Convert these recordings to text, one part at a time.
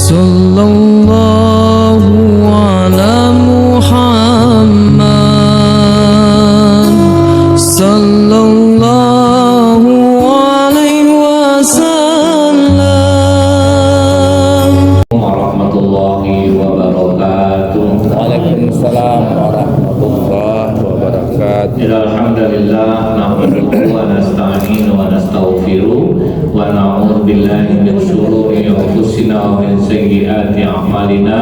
Sallallahu ala Muhammad Sallallahu alaihi wasallam. Warahmatullahi wabarakatuh. Waalaikumsalam warahmatullahi wabarakatuh. Alhamdulillah nahmaduhu wa nasta'inu wa nastaghfiruh wa na'udzu billahi min shururi anfusina wa min sayyiati a'malina.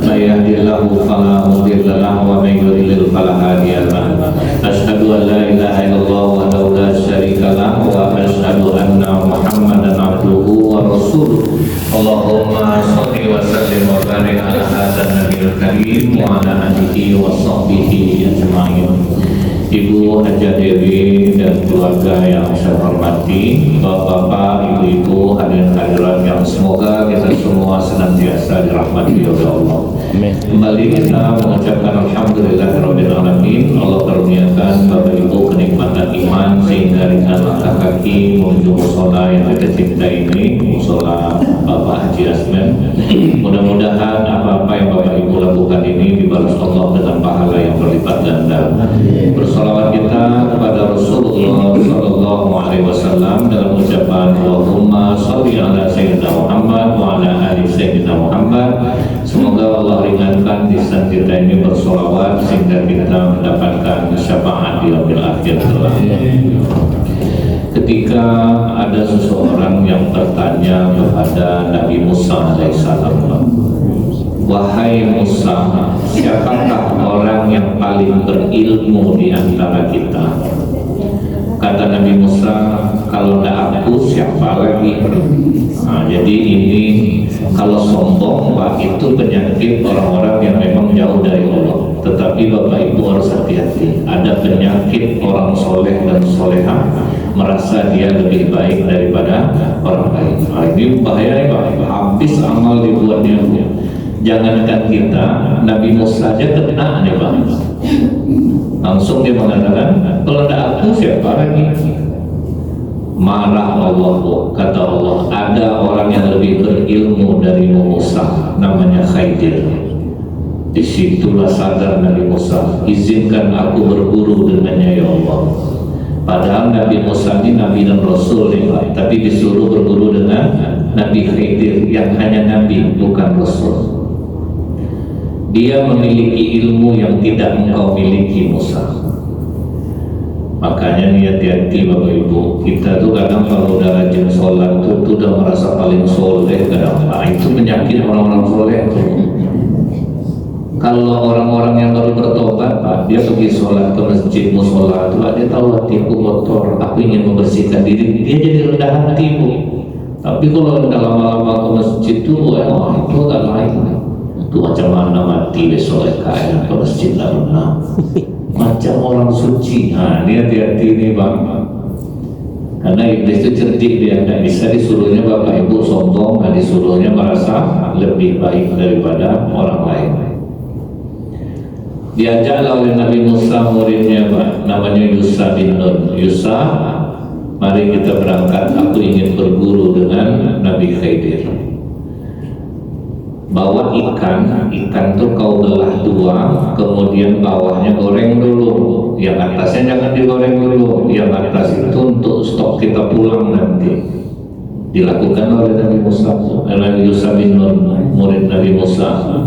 May yahdihillahu fala mudilla lahu wa may yudlil fala hadiya lahu. Asyhadu an la ilaha illallah wahdahu la syarika lahu wa asyhadu anna Muhammadan abduhu wa rasuluh. Allahumma shalli wa sallim wa barik ala hadzal nabiyil karim wa ala alihi wa sahbihi ajma'in. Ibu Haja Dewi dan keluarga yang saya hormati, bapak-bapak, ibu-ibu, hadirin hadirat yang semoga kita semua senantiasa dirahmati oleh Allah. Kembali kita mengucapkan alhamdulillahirabbil alamin. Allah karuniakan bapak ibu kenikmatan iman sehingga dengan langkah kaki menuju mushola yang kita cinta ini, mushola Bapak Haji Asmen. Mudah-mudahan apa-apa yang bapak ibu lakukan ini dibalas Allah dengan pahala yang berlipat ganda. Bersolawat kita kepada Rasulullah Sallallahu Alaihi Wasallam dalam ucapan Allahumma sholli ala Sayyidina Muhammad wa ala ali Sayyidina Muhammad. Semoga Allah ringankan lisan kita ini bersolawat sehingga kita mendapatkan syafaat di yaumil akhir kelak. Ketika ada seseorang yang bertanya kepada Nabi Musa alaihissalam, wahai Musa, siapakah orang yang paling berilmu di antara kita? Kata Nabi Musa, kalau tidak aku siapa lagi? Nah, jadi ini kalau sombong, Pak, itu penyakit orang-orang yang memang jauh dari Allah. Tetapi Bapak Ibu harus hati-hati. Ada penyakit orang soleh dan soleha merasa dia lebih baik daripada orang lain. Nah, ini bahaya, Pak. Habis amal dibuatnya. Jangankan kita, Nabi Musa aja kena nih, Pak. Langsung dia mengatakan, kalau tidak aku siapa lagi? Marah Allah, kata Allah, ada orang yang lebih berilmu dari Musa, namanya Khidir. Disitulah sadar Nabi Musa, izinkan aku berburu dengannya ya Allah. Padahal Nabi Musa ini Nabi dan Rasul ya, tapi disuruh berburu dengan Nabi Khidir yang hanya Nabi bukan Rasul. Dia memiliki ilmu yang tidak engkau miliki Musa. Makanya nih hati-hati Bapak Ibu, kita tuh kadang kalau udah rajin sholat tuh udah merasa paling soleh kadang. Nah, itu penyakit orang-orang soleh tuh. Kalau orang-orang yang baru bertobat, Pak, dia pergi sholat ke masjid musola tuh, dia tahu hatiku kotor, aku ingin membersihkan diri, dia jadi rendah hati, Bu. Tapi kalau udah lama-lama ke masjid tuh, itu agak lain. Itu macam mana mati besok kayak ke masjid lalu macam orang suci. Nah, ini hati-hati nih Bang, karena iblis itu cerdik, dia tidak bisa disuruhnya Bapak Ibu sombong, dan disuruhnya merasa lebih baik daripada orang lain. Diajak oleh Nabi Musa muridnya Pak, namanya Yusha bin Nun. Yusha, mari kita berangkat, aku ingin berguru dengan Nabi Khidir. Bawa ikan tuh kau belah dua, kemudian bawahnya goreng dulu, yang atasnya jangan digoreng dulu, yang atas itu untuk stok kita pulang nanti. Dilakukan oleh Nabi Musa, oleh Yusha bin Nun, murid Nabi Musa.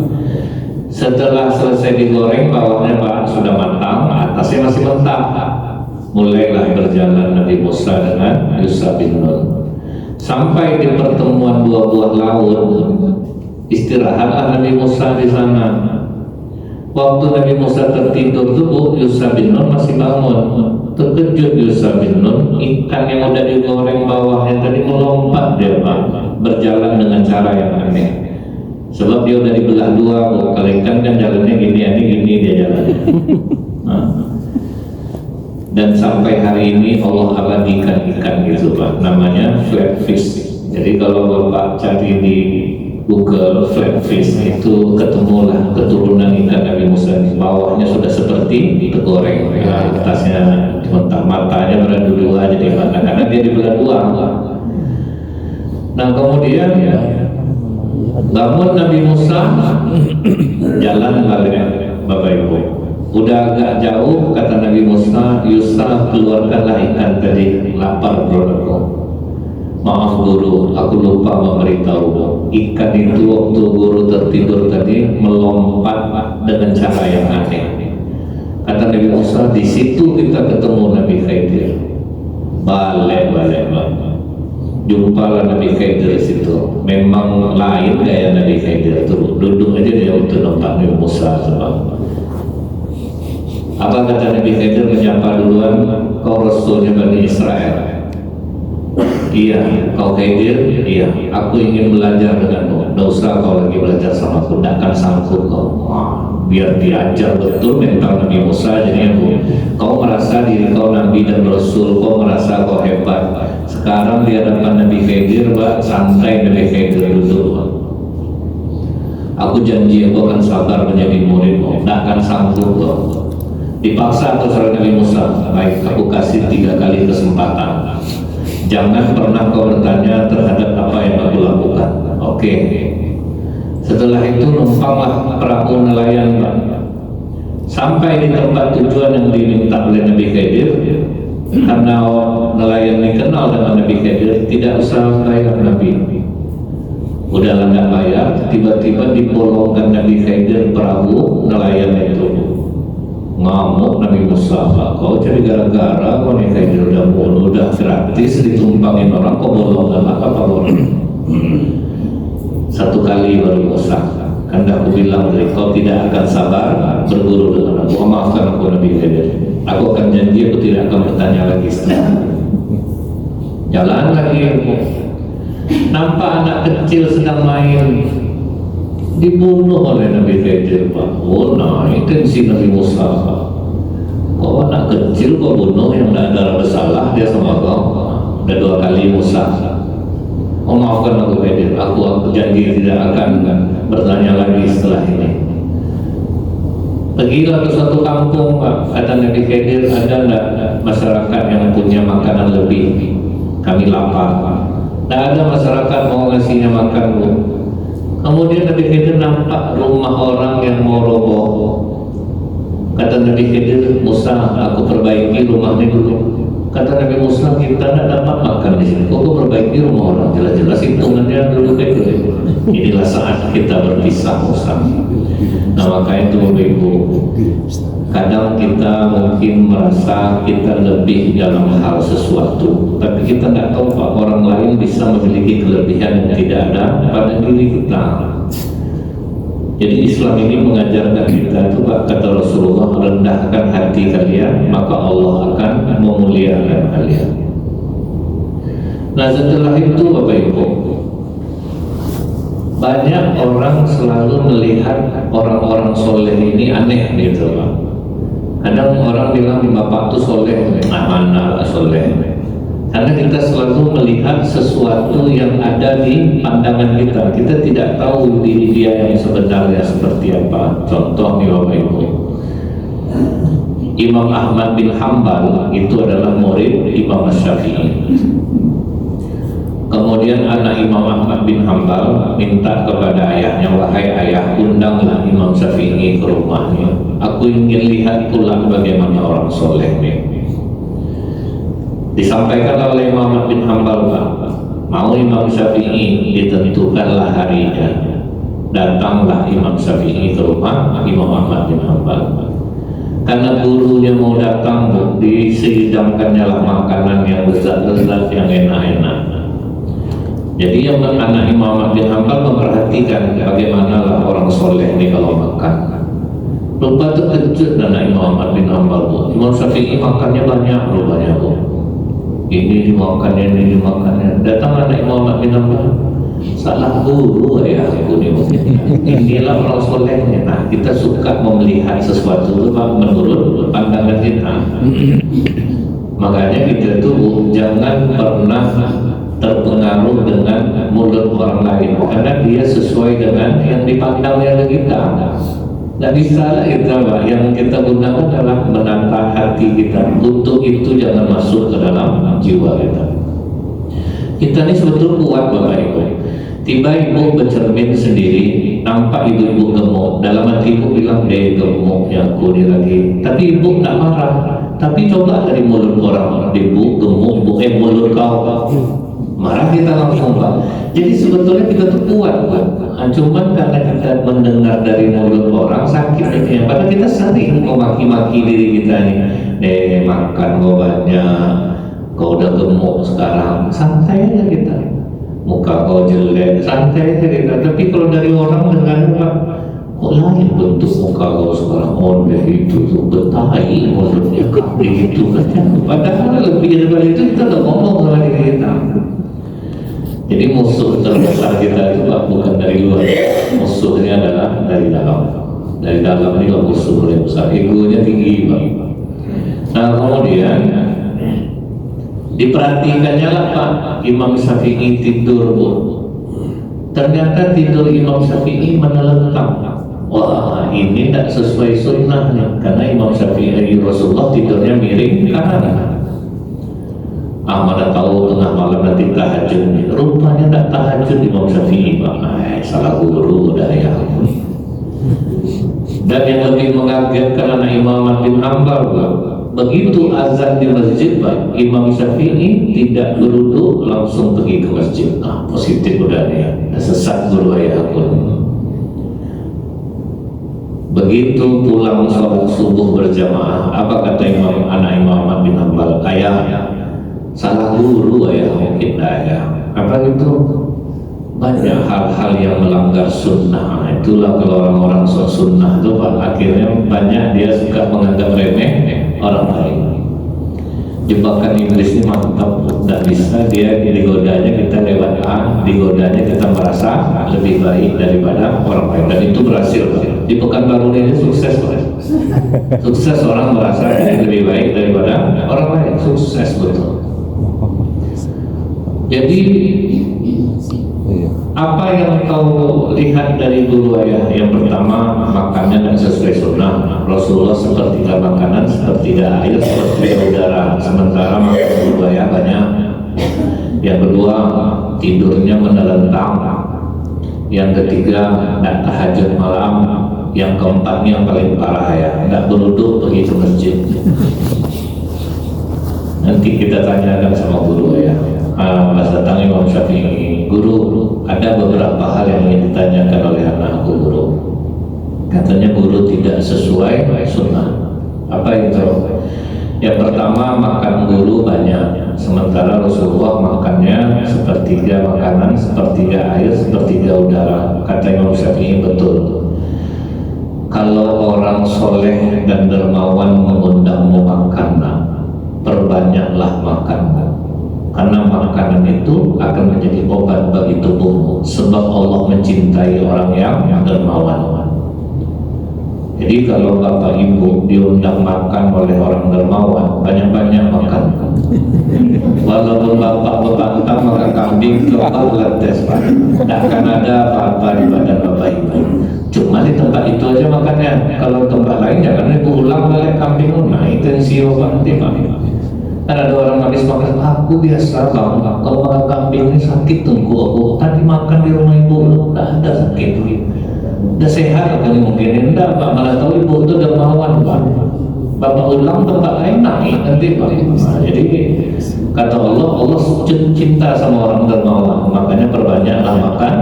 Setelah selesai digoreng, bawahnya Pak sudah matang, atasnya masih mentah. Mulailah berjalan Nabi Musa dengan Yusha bin Nun sampai di pertemuan dua buah laut. Istirahatlah Nabi Musa di sana. Waktu Nabi Musa tertidur tuh, Yusha bin Nun masih bangun. Terkejut Yusha bin Nun, ikan yang udah digoreng bawahnya tadi melompat dia Pak, berjalan dengan cara yang aneh. Sebab dia udah dibelah dua, kalau ikan kan jalannya gini dia jalannya. Nah. Dan sampai hari ini Allah abadikan ikan itu Pak, namanya flatfish. Jadi kalau Bapak cari di Google flatfish itu ketemulah keturunan ikan Nabi Musa. Bawahnya sudah seperti digoreng, atasnya mentah, matanya berada dua jadi mata karena dia dibelah dua. Nah kemudian Bangun Nabi Musa, jalan balik Bapak Ibu. Udah agak jauh, kata Nabi Musa, Yusuf keluarkanlah ikan tadi, lapar bro. Maaf guru, aku lupa memberitahu. Ikan itu waktu guru tertidur tadi melompat dengan cara yang aneh. Kata Nabi Musa, di situ kita ketemu Nabi Khidir. Balik. Jumpalah Nabi Khidir di situ. Memang lain gaya Nabi Khidir itu. Duduk aja dia untuk nampak Nabi Musa sebab. Apa kata Nabi Khidir menyapa duluan? Kau Rasulnya Bani Israel. Iya, kau Khidir. Iya, aku ingin belajar denganmu. Tidak usah kau lagi belajar sama aku. Tidak akan sanggup kau. Biar diajar betul mental Nabi Musa. Jadi kau merasa diri kau Nabi dan Rasul. Kau merasa kau hebat. Sekarang di hadapan Nabi Khidir, santai Nabi Khidir duduk. Aku janji aku akan sabar menjadi muridmu. Tidak akan sanggup kau. Dipaksa atau saudara Nabi Musa, baik aku kasih 3 kali kesempatan. Jangan pernah kau bertanya terhadap apa yang aku lakukan. Oke. Setelah itu numpanglah perahu nelayan, sampai di tempat tujuan yang diminta oleh Nabi Khidir. Karena nelayan ini kenal dengan Nabi Khidir, tidak usah bayar Nabi. Udah nggak bayar, tiba-tiba dipolongkan Nabi Khidir perahu nelayan itu. Ngamuk Nabi Musa, kau jadi gara-gara kau nih Khidir udah bunuh, udah gratis ditumpangin orang, kau bolongkan apa bolong? 1 kali baru Musa, kan aku bilang dari kau tidak akan sabar berguru dengan aku. Maafkan aku Nabi Khidir, aku akan janji aku tidak akan bertanya lagi setelah. Jalan lagi, nampak anak kecil sedang main, dibunuh oleh Nabi Khidir. Oh, nah intensi Nabi Musa. Kau anak kecil kau bunuh yang tidak ada bersalah, dia sama kau. Ada 2 kali Musa. Oh, maafkan aku Khidir, aku janji tidak akan bertanya lagi setelah ini. Pergilah ke suatu kampung, kata Nabi Khidir, ada tidak masyarakat yang punya makanan lebih? Kami lapar. Tidak ada masyarakat mau ngasihnya makan, Bu. Kemudian Nabi Khidir nampak rumah orang yang mau roboh. Kata Nabi Khidir, Musa, aku perbaiki rumahnya dulu. Kata Nabi Musa, kita tidak dapat makan di sini. Kok perbaiki rumah orang? Jelas-jelas hitungannya dulu itu. Inilah saat kita berpisah, Musa. Nah, maka itu Ibu, kadang kita mungkin merasa kita lebih dalam hal sesuatu, tapi kita tidak tahu Pak, orang lain bisa memiliki kelebihan yang tidak ada pada diri kita. Jadi Islam ini mengajarkan kita itu Pak, kata Rasulullah, rendahkan hati kalian maka Allah akan memuliakan kalian. Nah, setelah itu Bapak Ibu, banyak orang selalu melihat orang-orang soleh ini aneh gitu Pak. Kadang orang bilang bapak tuh soleh, mana soleh? Karena kita selalu melihat sesuatu yang ada di pandangan kita. Kita tidak tahu diri dia yang sebenarnya seperti apa. Contoh nih Bapak Ibu, Imam Ahmad bin Hanbal itu adalah murid Imam Syafi'i. Kemudian anak Imam Ahmad bin Hanbal minta kepada ayahnya, wahai ayah, undanglah Imam Syafi'i ke rumahnya. Aku ingin lihat pula bagaimana orang soleh ini. Disampaikan oleh Imam Ahmad bin Hanbal, mau Imam Syafi'i, ditentukanlah harinya. Datanglah Imam Syafi'i ke rumah Imam Ahmad bin Hanbal. Karena gurunya mau datang, disidangkannya lah makanan yang lezat-lezat, yang enak-enak. Jadi yang anak Imam Ahmad bin Hanbal memperhatikan bagaimana lah orang soleh ini kalau makan. Lupa terkejut anak Imam Ahmad bin Hanbal, Imam Syafi'i makannya banyak, rupanya ini dimakannya, ini dimakannya. Datang anak Imam Ahmad bin Hanbal, salah guru ya aku nih. Inilah orang solehnya. Nah, kita suka melihat sesuatu itu menurut pandangan kita. Makanya kita tuh jangan pernah terpengaruh dengan mulut orang lain, karena dia sesuai dengan yang dipandangnya oleh kita. Tidak bisa lah kita, Pak. Yang kita gunakan adalah menata hati kita. Untuk itu jangan masuk ke dalam jiwa kita. Kita ini sebetulnya kuat Bapak Ibu. Tiba Ibu bercermin sendiri nanti ibu bilang deh gemuk ya aku ini lagi, tapi ibu tak marah. Tapi coba dari mulut orang, ibu gemuk, mulut kau marah, kita langsung Pak. Jadi sebetulnya kita tuh kuat Pak. Cuman karena kita mendengar dari mulut orang sakit itu ya. Padahal kita sering memaki-maki diri kita nih, makan kau banyak, kau udah gemuk sekarang, santai aja kita. Muka kau jelek, santai aja kita. Tapi kalau dari orang dengar Pak, kok lain bentuk muka kau sekarang, deh itu tuh betai mulutnya begitu kan. Padahal lebih daripada itu kita udah ngomong sama diri kita. Jadi musuh terbesar kita itu Pak, bukan dari luar, musuhnya adalah dari dalam. Dari dalam ini lah musuh paling besar, egonya tinggi Pak. Nah kemudian diperhatikannya lah Pak, Imam Syafi'i tidur Bu. Ternyata tidur Imam Syafi'i menelentang. Wah ini tidak sesuai sunnahnya, karena Imam Syafi'i Rasulullah tidurnya miring kanan. Mana tahu tengah malam nanti tahajud, rupanya tak tahajud Imam Syafi'i Pak. Salah guru udah ya. Dan yang lebih mengagetkan anak Imam Ahmad bin Hanbal Pak, begitu azan di masjid Pak, Imam Syafi'i tidak berwudu langsung pergi ke masjid. Positif udah ya, sesat guru ayah aku. Begitu pulang sholat subuh berjamaah, apa kata anak Imam Ahmad bin Hanbal? Ayah, salah guru ya mungkin ya. Apa itu? Banyak hal-hal yang melanggar sunnah. Itulah kalau orang-orang sok sunnah itu Pak, akhirnya banyak dia suka menganggap remeh orang lain. Jebakan iblis ini mantap, tidak bisa dia digodanya kita lewat digodanya kita merasa lebih baik daripada orang lain, dan itu berhasil Pak. Di Pekanbaru ini sukses Pak. Sukses orang merasa lebih baik daripada orang lain, sukses betul. Jadi apa yang kau lihat dari guru ayah? Yang pertama, makannya dan sesuai sunnah. Rasulullah sepertiga makanan, sepertiga air, sepertiga udara. Sementara makan guru ayah banyak. Yang kedua, tidurnya menelentang. Yang ketiga, tidak tahajud malam. Yang keempat, yang paling parah ya, tidak berwudu pergi ke masjid. Nanti kita tanyakan sama guru ayah. Pas datang Imam Syafi'i, guru, ada beberapa hal yang ingin ditanyakan oleh anakku guru. Katanya guru tidak sesuai sunnah. Apa itu? Yang pertama, makan guru banyak, sementara Rasulullah makannya sepertiga makanan, sepertiga air, sepertiga udara. Kata Imam Syafi'i betul. Kalau orang soleh dan dermawan mengundangmu makan, perbanyaklah makanmu. Karena makanan itu akan menjadi obat bagi tubuhmu, sebab Allah mencintai orang yang dermawan. Jadi kalau bapak ibu diundang makan oleh orang dermawan, banyak-banyak makan. Walaupun bapak bebantang maka kambing coba tes Pak, tidak akan ada apa-apa di badan bapak ibu. Cuma di tempat itu aja makannya. Kalau tempat lain jangan ibu ulang balik kambing. Nah itu yang siapa nanti Pak. Kan ada orang habis makan, aku biasa Bang, kalau makan kambing ini sakit tengku aku. Tadi makan di rumah ibu, tidak ada sakit. Udah sehat kan mungkin, enggak Pak, malah tahu ibu itu dermawan Pak. Bapak ulang tempat lain naik nanti Pak. Nah, jadi kata Allah cinta sama orang dermawan, makanya perbanyaklah makan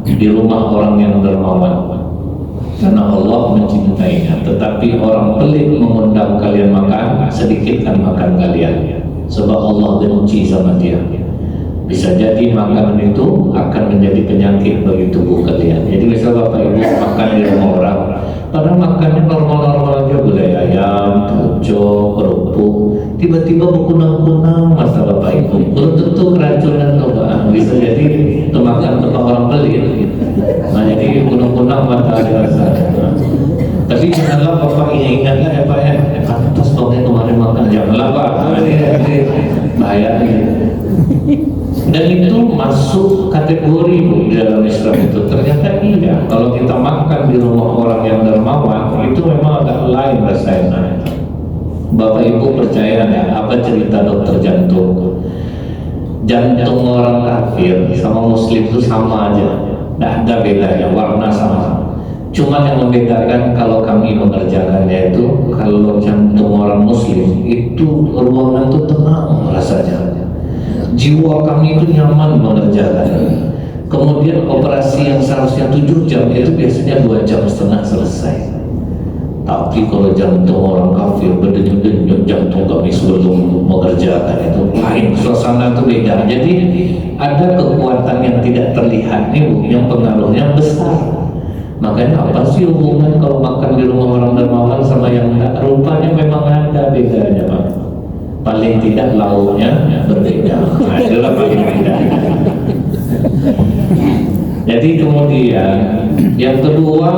di rumah orang yang dermawan. Karena Allah mencintainya. Tetapi orang pelit mengundang kalian makan, sedikitkan makan kalian, sebab Allah benci sama dia. Bisa jadi makanan itu akan menjadi penyakit bagi tubuh kalian. Jadi misal bapak ibu makan di rumah orang, padahal makannya normal-normal aja, gulai ayam, pucuk, kerupuk, tiba-tiba berkunang-kunang masa bapak ibu. Belum tentu keracunan tuh Pak. Bisa jadi makan tempat orang pelit. Nah jadi kunang-kunang mata rasa. Tapi janganlah bapak ingatkan ya Pak ya, pantas dongnya kemarin makan, janganlah Pak. Ini bahaya gitu. Dan itu masuk kategori di dalam Islam itu. Ternyata iya, kalau kita makan di rumah orang yang dermawan, itu memang agak lain rasanya. Bapak ibu percaya ya, apa cerita dokter jantung? Jantung orang kafir sama muslim itu sama aja, tidak ada bedanya, warna sama. Cuma yang membedakan kalau kami mengerjakannya itu, kalau jantung orang muslim itu ruangan itu tenang rasanya, jiwa kami itu nyaman mengerjakannya. Kemudian operasi yang seharusnya 7 jam itu biasanya 2,5 jam selesai. Tapi kalau jantung orang kafir berdenyut-denyut jantung kami sebelum mengerjakan itu lain, suasana itu beda. Jadi ada kekuatan yang tidak terlihat nih Bu, yang pengaruhnya besar. Makanya apa sih hubungan kalau makan di rumah orang dermawan sama yang enggak? Rupanya memang ada bedanya Pak. Paling tidak lauknya berbeda. Nah, itulah paling beda. Jadi kemudian yang kedua,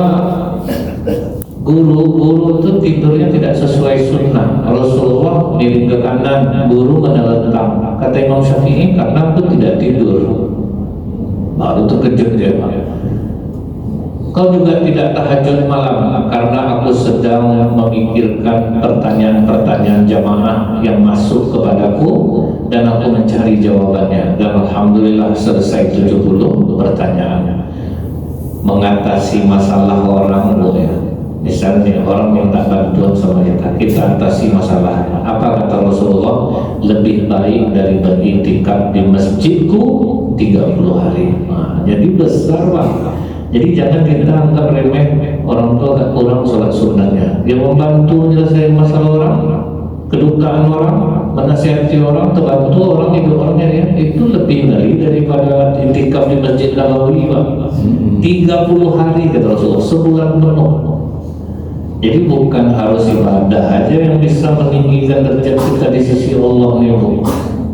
guru itu tidurnya tidak sesuai sunnah. Rasulullah miring ke kanan, guru menelentang. Kata Imam Syafi'i, karena aku tidak tidur. Baru terkejut dia Pak. Kau juga tidak tahajud malam karena aku sedang memikirkan pertanyaan-pertanyaan jamaah yang masuk kepadaku dan aku mencari jawabannya, dan alhamdulillah selesai 70 pertanyaan. Mengatasi masalah orang boleh. Misalnya orang minta bantuan sama kita atasi masalahnya. Apa kata Rasulullah? Lebih baik dari beriktikaf di masjidku 30 hari. Nah, jadi besar Pak. Jadi jangan kita anggap remeh orang tua agak kurang sholat sunnahnya. Dia membantu menyelesaikan masalah orang, kedukaan orang, menasihati orang, terbantu orang, hidup orangnya ya. Itu lebih daripada iktikaf di Masjid Nabawi Pak. 30 hari kata Rasulullah, sebulan penuh. Jadi bukan harus ibadah aja yang bisa meninggikan derajat kita di sisi Allah nih Bu.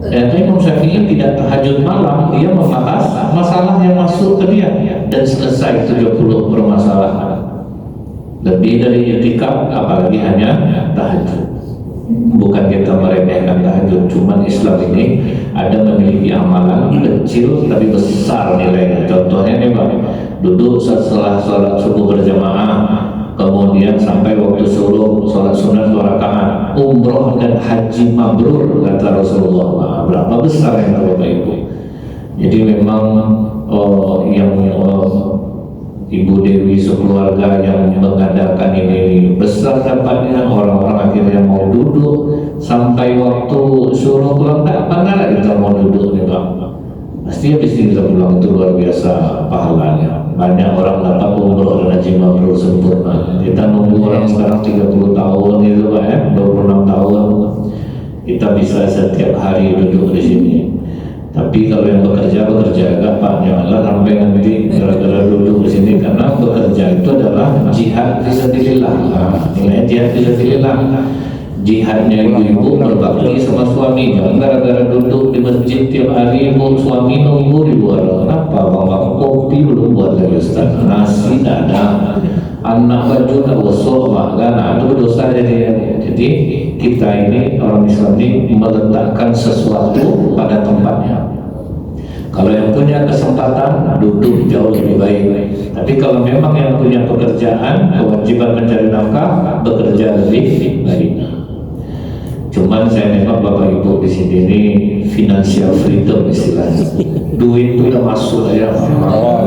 Dan Imam Syafi'i tidak tahajud malam, dia membahas masalah yang masuk ke dia dan selesai 70 permasalahan. Lebih dari iktikaf, apalagi hanya tahajud. Bukan kita meremehkan tahajud, cuman Islam ini ada memiliki amalan kecil tapi besar nilainya. Contohnya nih Pak, duduk setelah sholat subuh berjamaah, kemudian sampai waktu suruh sholat sunat 2 rakaat, umroh dan haji mabrur kata Rasulullah. Nah, berapa besar yang Bapak Ibu. Jadi memang Ibu Dewi sekeluarga yang mengadakan ini besar dapatnya. Orang-orang akhirnya mau duduk sampai waktu suruh pulang, mana kita mau duduk nih Pak. Pasti habis kita pulang, itu luar biasa pahalanya. Banyak orang dapat umroh dan haji mabrur sempurna. Kita nunggu orang sekarang 30 tahun gitu Pak ya, 26 tahun. Kita bisa setiap hari duduk di sini. Tapi kalau yang bekerja agak Pak, janganlah sampai nanti gara-gara duduk di sini, karena bekerja itu adalah jihad fisabilillah. Nilai jihad fisabilillah. Jihadnya ibu-ibu berbakti sama suami, jangan gara-gara duduk di masjid tiap hari ibu suami nunggu di luar. Kenapa Bang kopi belum buat lagi Ustaz, nasi tidak ada, anak baju tak gosok makan, itu dosa jadi kita ini orang Islam ini meletakkan sesuatu pada tempatnya. Kalau yang punya kesempatan duduk jauh lebih baik. Tapi kalau memang yang punya pekerjaan, kewajiban mencari nafkah, bekerja lebih baik. Cuman saya nengok Bapak Ibu di sini ini financial freedom istilahnya. Duit itu udah masuk aja,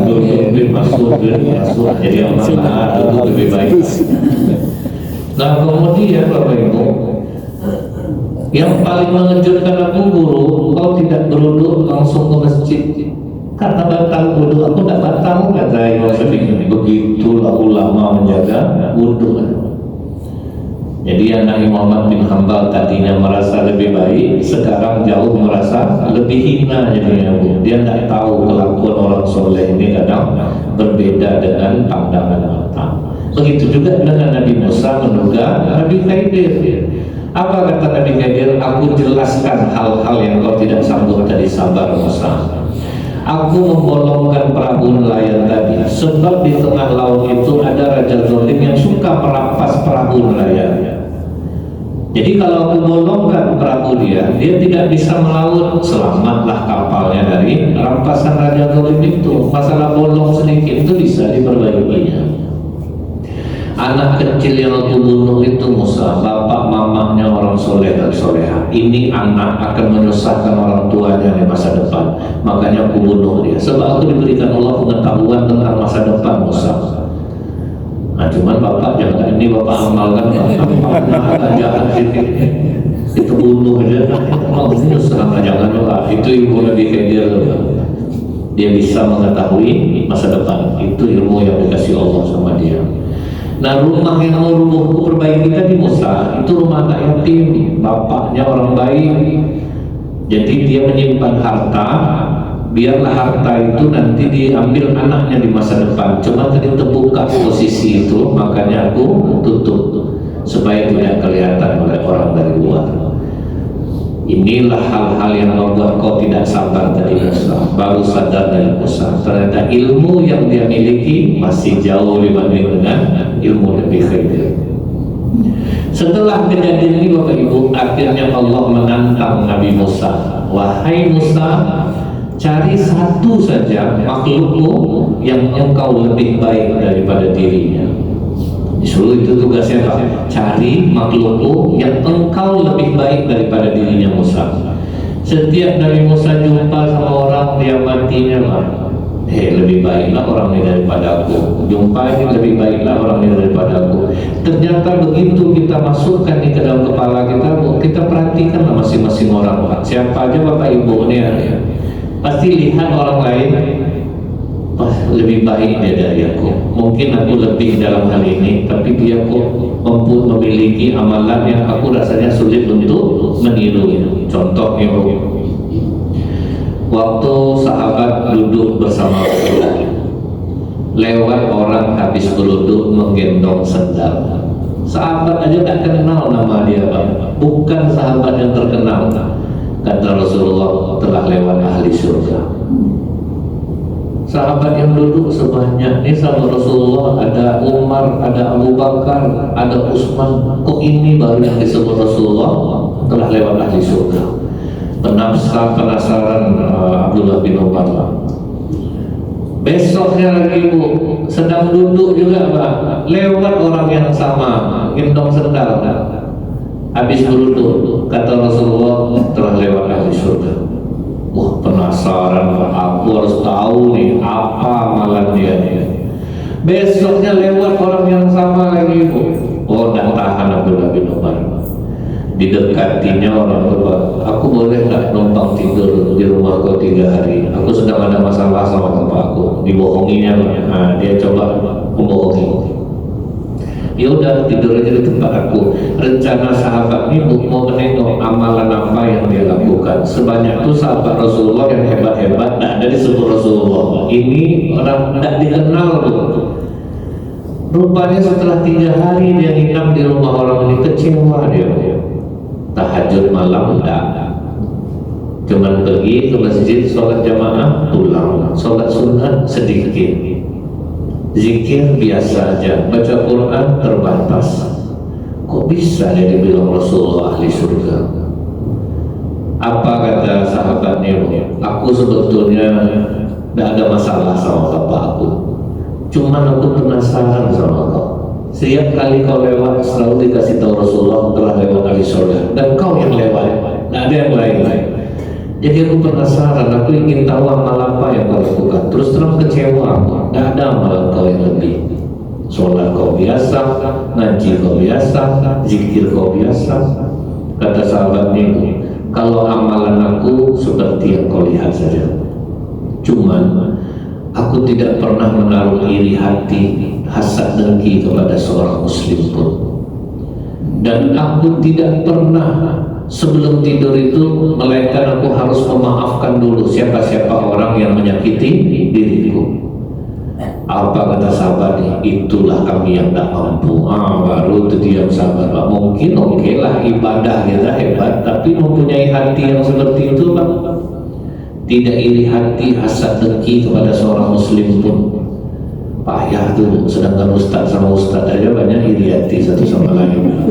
duit masuk, jadi amanah itu lebih baik. Nah kemudian Bapak Ibu, yang paling mengejutkan aku guru, kau tidak berwudu langsung ke masjid karena batal wudu. Aku tidak batal kata Imam Syafi'i. Begitulah ulama menjaga wudu. Jadi anak Imam Ahmad bin Hanbal tadinya merasa lebih baik, sekarang jauh merasa lebih hina jadinya Bu. Dia tidak tahu kelakuan orang soleh ini kadang berbeda dengan pandangan mata. Begitu juga dengan Nabi Musa menduga Nabi Khidir. Apa kata Nabi Khidir? Aku jelaskan hal-hal yang kau tidak sambut tadi, sabar Musa. Aku membolongkan perahu nelayan tadi sebab di tengah laut itu ada raja zalim yang suka merampas perahu nelayan. Jadi kalau aku bolongkan perahu dia tidak bisa melaut, selamatlah kapalnya dari rampasan raja zalim itu. Masalah bolong sedikit itu bisa diperbaikinya. Anak kecil yang aku bunuh itu Musa, bapak mamanya orang soleh dan soleha. Ini anak akan menyusahkan orang tuanya di masa depan. Makanya aku bunuh dia. Sebab aku diberikan Allah pengetahuan tentang masa depan Musa. bapak jangan, ini bapak amalkan, bapak jahat itu bunuh aja, ini selama jangan doa. Itu ilmu Nabi Khidir, dia bisa mengetahui masa depan. Itu ilmu yang dikasih Allah sama dia. Nah, rumah yang mau perbaiki tadi Musa itu rumah anak yatim, bapaknya orang baik. Jadi dia menyimpan harta, biarlah harta itu nanti diambil anaknya di masa depan. Cuma tadi terbuka posisi itu, makanya aku tutup supaya tidak kelihatan oleh orang dari luar. Inilah hal-hal yang membuat kau tidak sabar tadi Musa. Baru sadar dari Musa, ternyata ilmu yang dia miliki masih jauh dibanding dengan ilmu Nabi Khidir. Setelah kejadian ini Bapak Ibu, akhirnya Allah menantang Nabi Musa. Wahai Musa, cari satu saja makhlukmu yang engkau lebih baik daripada dirinya. Disuruh itu tugasnya Pak, cari makhlukmu yang engkau lebih baik daripada dirinya Musa. Setiap Nabi Musa jumpa sama orang, dia matinya Pak, lebih baiklah orang ini daripada aku. Jumpa ini lebih baiklah orang ini daripada aku. Ternyata begitu kita masukkan ini ke dalam kepala kita perhatikan masing-masing orang Pak. Siapa aja Bapak Ibu ini ya, pasti lihat orang lain lebih baik dia dari aku. Mungkin aku lebih dalam hal ini, tapi dia kok memiliki amalan yang aku rasanya sulit untuk menirunya. Contohnya, waktu sahabat duduk bersama Rasulullah, lewat orang habis berwudu menggendong sendal. Sahabat aja tak kenal nama dia Pak, bukan sahabat yang terkenal. Kata Rasulullah, telah lewat ahli surga. Sahabat yang duduk sebanyak ini sama Rasulullah, ada Umar, ada Abu Bakar, ada Utsman. Kok ini baru yang disebut Rasulullah telah lewat ahli surga? Penasaran Abdullah bin Umar. Besoknya lagi Bu, sedang duduk juga Pak, lewat orang yang sama, gendong sendal. Habis berwudu, kata Rasulullah telah lewat ahli surga. Wah, penasaran Pak, aku harus tahu nih apa amalan dia nih. Besoknya lewat orang yang sama lagi Bu. Oh, dan tahan Abdullah bin Umar. Didekatinya orang tua, aku boleh nggak numpang tidur di rumah kau 3 hari? Aku sedang ada masalah sama bapakku. Dibohonginya Pak. Nah, dia coba membohongi. Ya udah, tidur aja di tempat aku. Rencana sahabat ini mau menengok amalan apa yang dia lakukan. Sebanyak itu sahabat Rasulullah yang hebat-hebat, nah dari disebut Rasulullah. Ini orang tidak dikenal Bu. Rupanya setelah 3 hari dia nginap di rumah orang ini, kecewa dia. Tahajud malam enggak, cuman pergi ke masjid, sholat jamaah, pulang. Sholat sunat sedikit, zikir biasa aja, baca Quran terbatas. Kok bisa dia dibilang Rasulullah ahli surga? Apa kata sahabatnya? Aku sebetulnya tidak ada masalah sama bapakku, cuman aku penasaran sama kau. Setiap kali kau lewat selalu dikasih tahu Rasulullah telah lewat ahli surga, dan kau yang lewat, tidak ada yang lain. Jadi aku penasaran, aku ingin tahu amal apa yang kau lakukan. Terus terang kecewa, tidak ada amalan kau yang lebih. Sholat kau biasa, ngaji kau biasa, zikir kau biasa. Kata sahabatnya, kalau amalan aku seperti yang kau lihat saja. Cuman aku tidak pernah menaruh iri hati, hasad dengki kepada seorang muslim pun. Dan aku tidak pernah sebelum tidur itu, melainkan aku harus memaafkan dulu siapa-siapa orang yang menyakiti diriku. Apa kata sahabat? Itulah kami yang tak mampu. Baru itu dia sahabat. Mungkin oke lah ibadah kita hebat, tapi mempunyai hati yang seperti itu Pak, tidak iri hati, hasad dengki kepada seorang muslim pun payah tuh. Sedangkan ustaz sama ustaz aja banyak iri hati satu sama lain.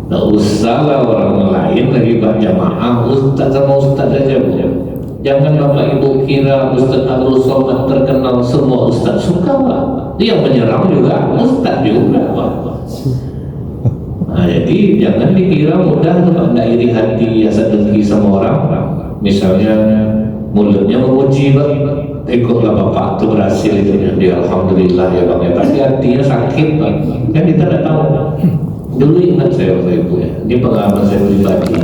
Nggak usah lah orang lain lagi berjamaah, ustaz sama ustaz aja Bu. Jangan Bapak Ibu kira Ustaz Abdul Somad terkenal semua ustaz suka Pak. Dia menyerang juga ustaz juga Pak. Nah, jadi jangan dikira mudah tuh Pak, nggak iri hati, hasad dengki sama orang. Misalnya mulutnya memuji Pak, ikutlah bapak tuh berhasil itu dia, alhamdulillah ya bang ya. Tapi hatinya sakit bang, kan kita nggak tahu. Dulu ingat saya waktu itu ya, ini pengalaman saya pribadi.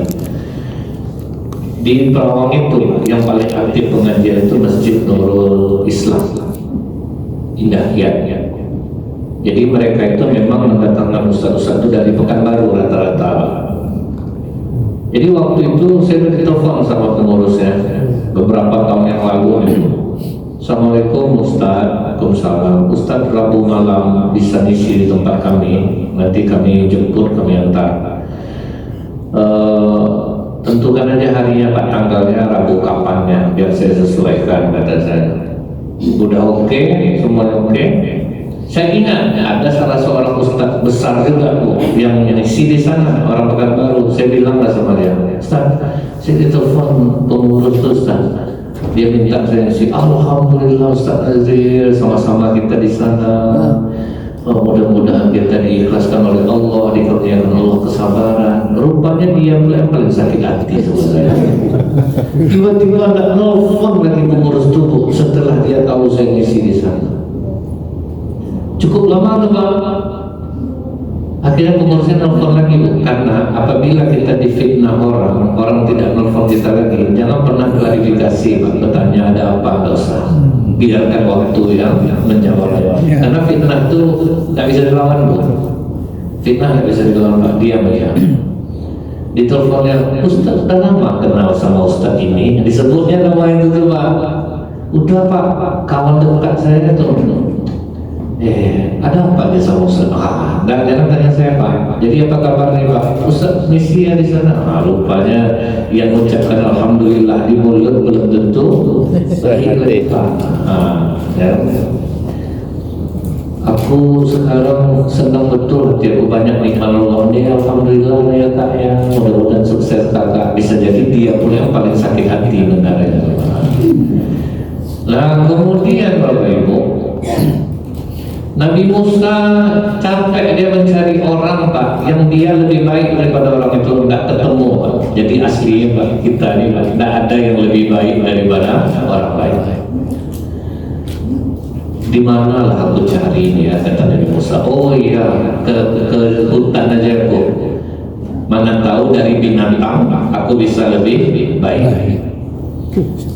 Di Perawang itu yang paling aktif pengajian itu Masjid Nurul Islam Indah ya. Jadi mereka itu memang mendatangkan ustaz-ustaz itu dari Pekanbaru rata-rata. Jadi waktu itu saya ditelepon sama pengurusnya beberapa tahun yang lalu. Assalamualaikum Ustaz, Waalaikumsalam. Ustaz Rabu malam bisa ngisi di tempat kami, nanti kami jemput, kami antar. Tentukan aja harinya Pak, tanggalnya, Rabu kapannya, biar saya sesuaikan, kata saya. Udah oke, semuanya oke. Saya ingat ada salah seorang ustaz besar juga Bu yang ngisi di sana, orang Pekanbaru. Saya bilang lah sama dia, Ustaz, saya ditelepon pengurus Ustaz. Dia minta saya ngisi. Alhamdulillah Ustaz Azir, sama-sama kita di sana. Mudah-mudahan kita diikhlaskan oleh Allah, dikurniakan Allah kesabaran. Rupanya dia yang paling sakit hati sama saya. Tiba-tiba ada nelfon lagi pengurus tubuh setelah dia tahu saya ngisi di sana. Cukup lama tuh Pak. Akhirnya pengurusnya nelfon lagi Bu, karena apabila kita difitnah orang tidak nelfon kita lagi, jangan pernah klarifikasi Pak, bertanya ada apa, nggak usah. Biarkan waktu yang menjawab. Karena fitnah itu nggak bisa dilawan Bu. Fitnah nggak bisa dilawan Pak, diam aja. Diteleponnya, Ustaz udah lama kenal sama Ustaz ini, disebutnya nama itu tuh Pak. Udah Pak, kawan dekat saya tuh. Ada apa dia sama Ustaz? Jangan tanya saya Pak. Jadi apa kabarnya Pak? Ustaz misi ya di sana. Rupanya yang mengucapkan alhamdulillah di mulut belum tentu sahih Pak. Ya. Aku sekarang senang betul hati aku, banyak nikmat Allah nih, alhamdulillah ya Kak ya. Mudah-mudahan sukses Kakak. Bisa jadi dia pun yang paling sakit hati benarnya. Nah kemudian Bapak Ibu, Nabi Musa capek dia mencari orang Pak yang dia lebih baik daripada orang itu, nggak ketemu Pak. Jadi aslinya Pak, kita ini Pak, nggak ada yang lebih baik daripada orang baik. Di mana lah aku cari ini ya, kata Nabi Musa. Oh iya, ke hutan aja Bu. Mana tahu dari binatang aku bisa lebih baik.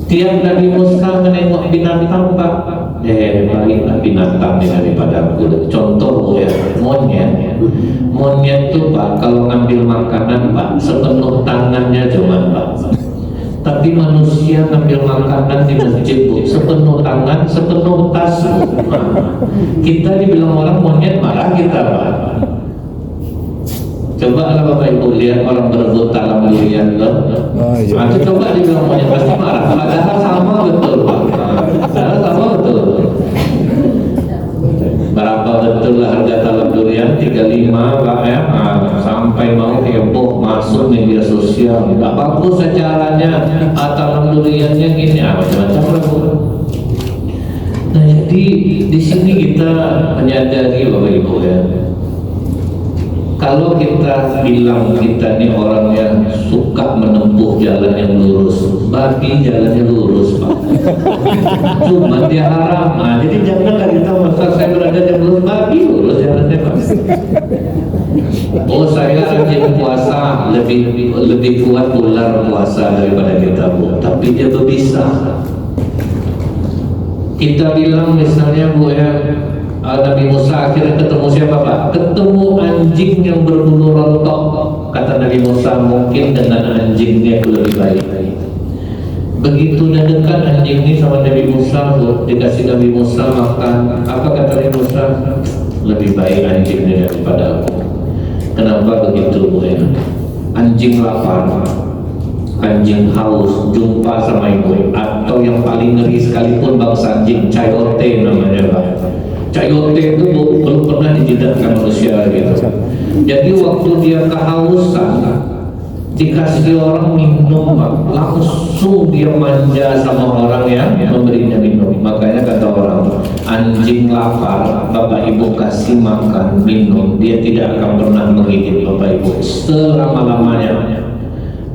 Tiap Nabi Musa menengok binatang Pak, baiklah binatang daripada aku. Contoh ya, monyet itu Pak, kalau ngambil makanan Pak, sepenuh tangannya cuma Pak. Tapi manusia ngambil makanan di masjid Bu, sepenuh tangan, sepenuh tas. Kita dibilang orang monyet, marah kita Pak. Coba kalau Bapak Ibu lihat orang berebut talam durian loh. Nanti coba dibilang monyet pasti marah. Padahal sama betul Pak. Padahal sama betul. Berapa betul lah harga talam durian? 35 Pak ya. Sampai mau heboh masuk media sosial. Nggak bagus caranya. Talam duriannya gini, macam-macam lah Bu. Nah jadi di sini kita menyadari Bapak Ibu ya. Kalau kita bilang kita ini orang yang suka menempuh jalan yang lurus, babi jalannya lurus Pak. Cuma dia haram. Nah, jadi janganlah kita merasa saya berada di lurus, babi lurus jalannya Pak. Oh saya rajin puasa, lebih kuat ular puasa daripada kita Bu. Tapi dia berbisa. Kita bilang misalnya Bu ya, Nabi Musa akhirnya ketemu siapa Pak? Ketemu anjing yang berbulu rontok. Kata Nabi Musa, mungkin dengan anjingnya itu lebih baik. Begitu dia dekat anjing ini sama Nabi Musa, dikasih Nabi Musa makan. Apa kata Nabi Musa? Lebih baik anjingnya daripada aku. Kenapa begitu Bu ya? Anjing lapar, anjing haus, jumpa sama ibu. Atau yang paling ngeri sekalipun bangsa anjing, coyote namanya Pak. Coyote itu belum pernah dijidakkan manusia gitu. Jadi waktu dia kehausan, dikasih orang minum Pak, langsung dia manja sama orang yang memberinya minum. Makanya kata orang, anjing lapar, Bapak Ibu kasih makan, minum, dia tidak akan pernah menggigit Bapak Ibu selama-lamanya.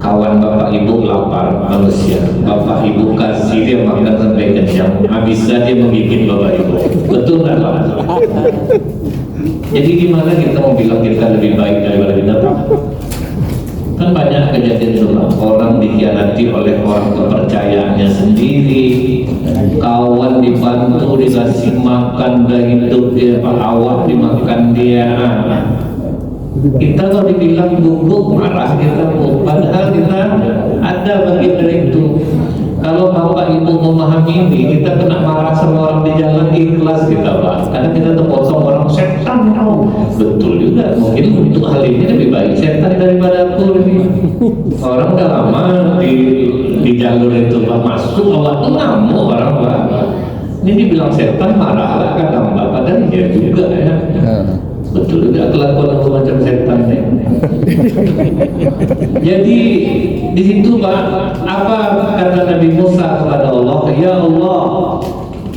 Kawan bapak ibu lapar manusia, bapak ibu kasih dia makan sampai kenyang, habisnya dia menggigit bapak ibu. Betul nggak Pak? Jadi gimana kita mau bilang kita lebih baik daripada binatang? Kan banyak kejadian itu Pak. Orang dikhianati oleh orang kepercayaannya sendiri, kawan dibantu dikasih makan dan hidup dia, awak dimakan dia. Kita kalau dibilang bubuk marah kita bu, padahal kita ada bagian dari itu. Kalau bapak ibu memahami ini, kita kena marah sama orang di jalan ikhlas kita Pak. Karena kita terpotong orang setan. Betul juga, mungkin untuk hal ini lebih baik setan daripada aku ini. Orang udah lama di jalur itu Pak, masuk Allah tuh ngamuk orang Pak. Ini dibilang setan marah lah kata Mbak, padahal ya juga ya. Betul juga kelakuan aku macam setan nih. Jadi di situ Pak, apa kata Nabi Musa kepada Allah? Ya Allah,